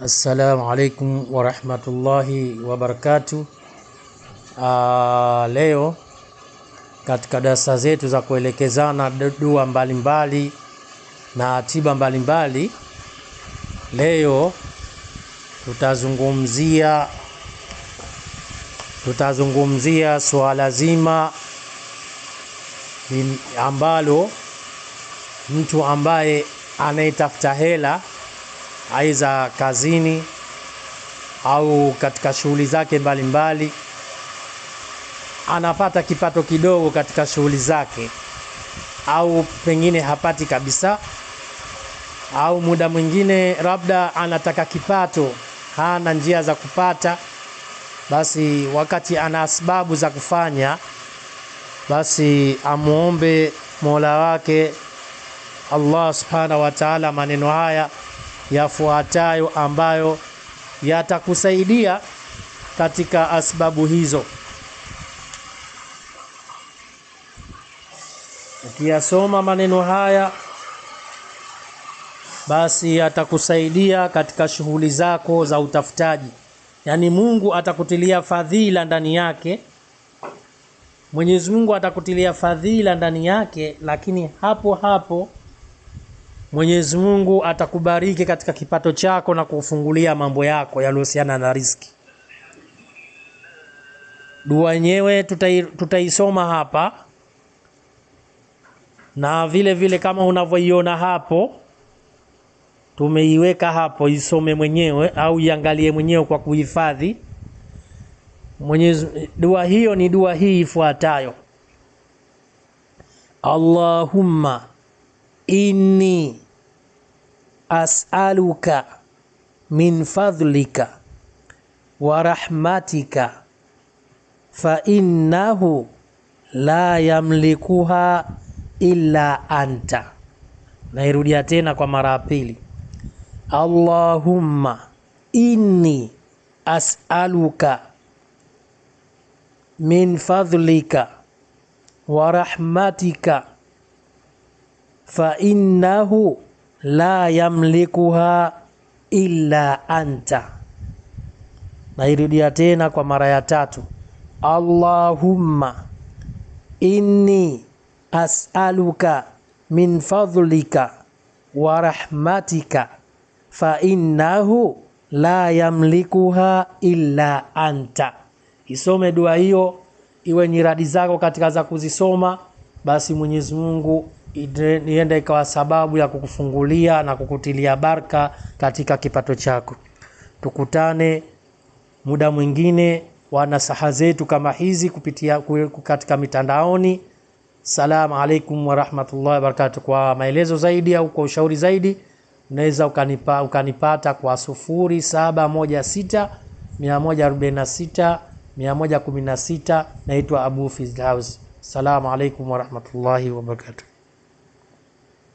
Assalamu alaikum wa rahmatullahi wa barakatuh. Leo katika darasa zetu za kuelekezana dua mbalimbali na tiba mbalimbali, leo tutazungumzia swala zima ambalo mtu ambaye anayetafuta hela aidha kazini au katika shughuli zake mbalimbali, anapata kipato kidogo katika shughuli zake, au pengine hapati kabisa, au muda mwingine labda anataka kipato, hana njia za kupata, basi wakati ana sababu za kufanya, basi amuombe Mola wake Allah subhanahu wa ta'ala maneno haya yafuatayo ambayo yatakusaidia katika asbabu hizo. Ukiyasoma maneno haya, basi yatakusaidia katika shughuli zako za utafutaji. Yani Mungu atakutilia fadhila ndani yake. Mwenyezi Mungu atakutilia fadhila ndani yake, lakini hapo hapo Mwenyezi Mungu atakubariki katika kipato chako na kufungulia mambo yako yaliyohusiana na riziki. Dua yenyewe tutaisoma hapa, na vile vile kama unavyoiona hapo tumeiweka hapo, isome mwenyewe au iangalie mwenyewe kwa kuhifadhi. Dua hiyo ni dua hii ifuatayo: Allahumma inni as'aluka min fadlika wa rahmatika fa innahu la yamlikuha illa anta. Nairudia tena kwa mara ya pili: Allahumma inni as'aluka min fadlika wa rahmatika fa innahu la yamlikuha illa anta. Nairudia tena kwa mara ya tatu: Allahumma inni as'aluka min fadlika wa rahmatika fa innahu la yamlikuha illa anta. Isome dua hiyo, iwe ni radi zako katika za kuzisoma, basi Mwenyezi Mungu iende ikawa sababu ya kukufungulia na kukutilia baraka katika kipato chako. Tukutane muda mwingine wa nasaha zetu kama hizi kupitia katika mitandaoni. Salamu alaikum wa rahmatullahi wa barakatuh. Kwa maelezo zaidi au kwa ushauri zaidi, unaweza ukanipata kwa 0716 146 116. Naitwa Abu Firdaus. Salamu alaikum wa rahmatullahi wa barakatuh.